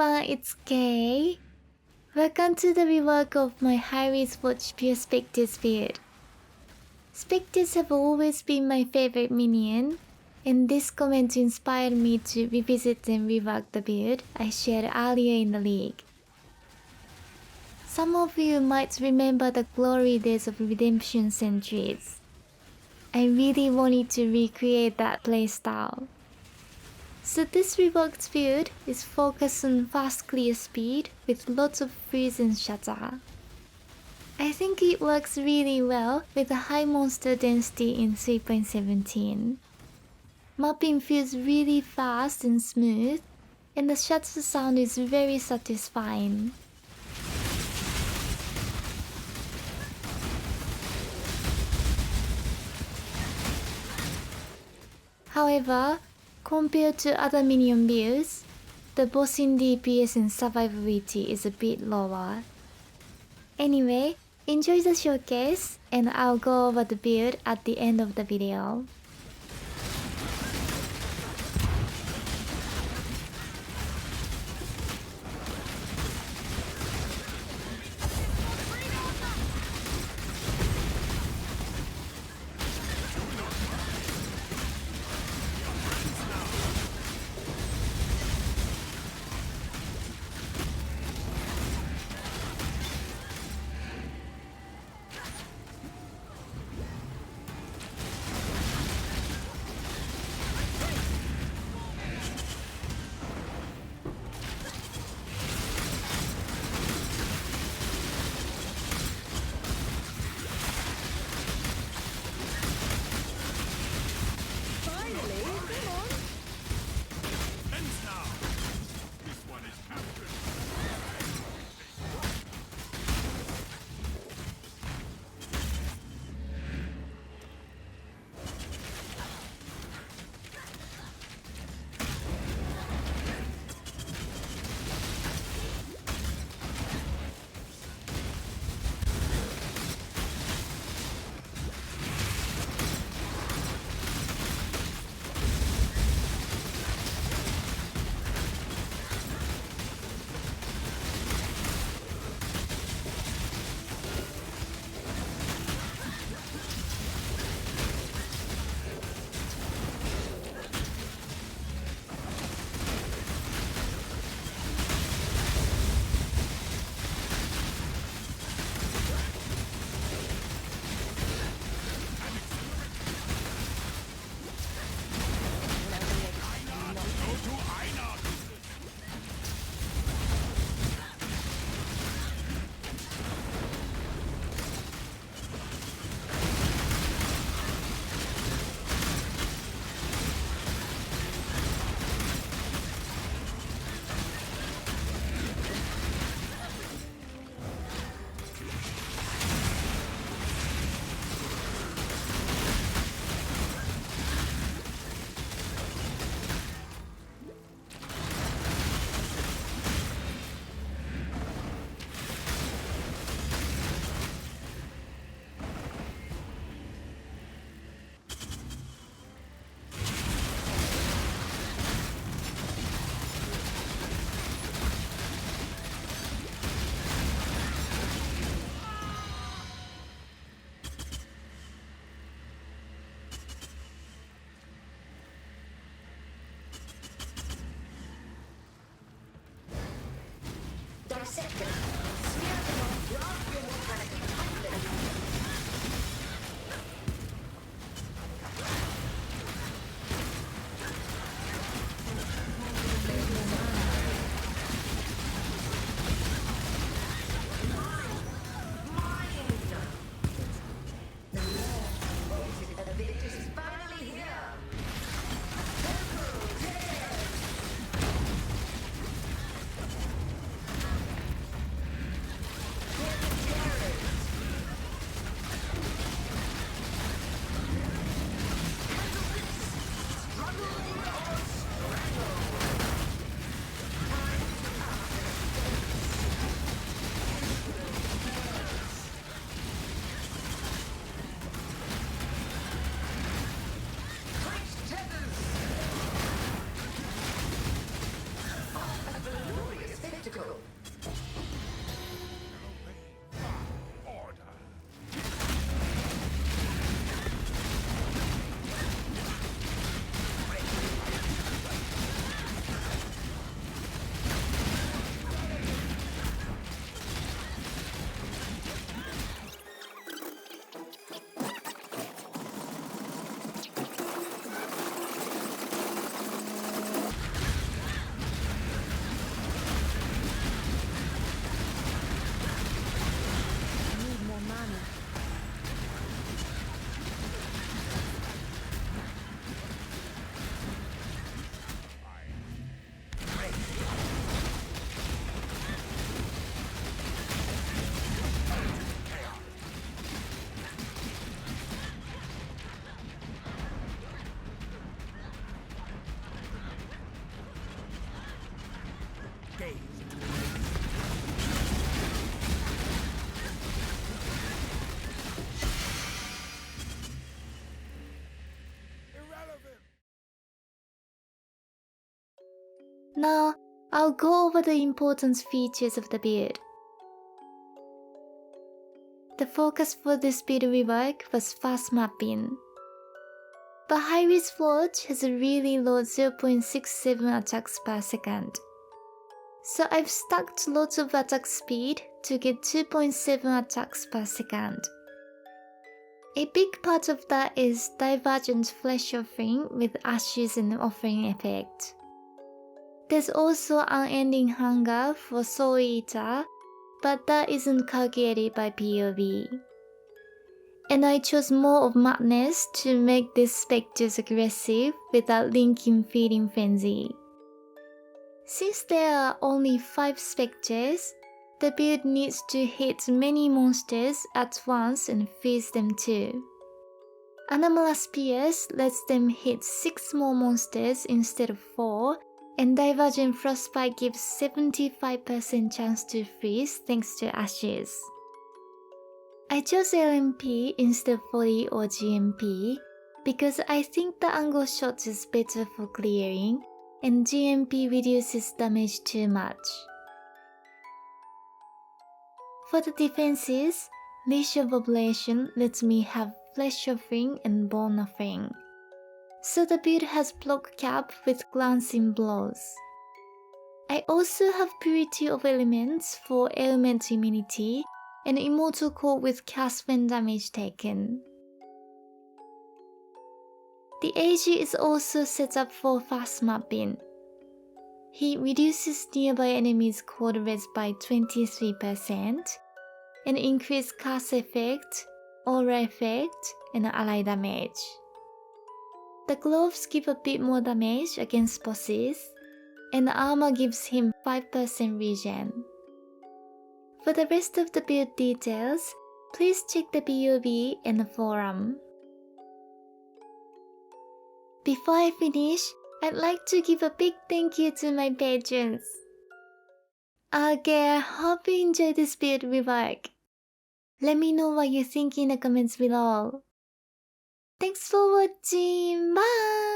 everyone, it's Kay. Welcome to the rework of my high-res watch Pure Spectres build. Spectres have always been my favorite minion, and this comment inspired me to revisit and rework the build I shared earlier in the league. Some of you might remember the glory days of Redemption Sentries. I really wanted to recreate that playstyle. So this reworked build is focused on fast clear speed with lots of freeze and shatter. I think it works really well with a high monster density in 3.17. Mapping feels really fast and smooth, and the shatter sound is very satisfying. However, compared to other minion builds, the boss in DPS and survivability is a bit lower. Anyway, enjoy the showcase, and I'll go over the build at the end of the video. Now, I'll go over the important features of the build. The focus for this build rework was fast mapping. But high-risk Forge has a really low 0.67 attacks per second. So I've stacked lots of attack speed to get 2.7 attacks per second. A big part of that is Divergent Flesh Offering with Ashes and Offering effect. There's also Unending Hunger for Soul Eater, but that isn't calculated by POV. And I chose more of Madness to make these specters aggressive without linking Feeding Frenzy. Since there are only 5 specters, the build needs to hit many monsters at once and freeze them too. Anomalous Pierce lets them hit 6 more monsters instead of 4, and Divergent Frostbite gives 75% chance to freeze thanks to Ashes. I chose LMP instead of 40 or GMP because I think the angle shot is better for clearing and GMP reduces damage too much. For the defenses, Leash of Oblation lets me have Flesh Offering and Bone Offering. So the build has block cap with glancing blows. I also have Purity of Elements for element immunity and Immortal Core with cast when damage taken. The AG is also set up for fast mapping. He reduces nearby enemies' cold res by 23% and increases cast effect, aura effect, and ally damage. The gloves give a bit more damage against bosses, and the armor gives him 5% regen. For the rest of the build details, please check the BOB and the forum. Before I finish, I'd like to give a big thank you to my patrons. Okay, I hope you enjoyed this build rework. Let me know what you think in the comments below. Thanks for watching, bye!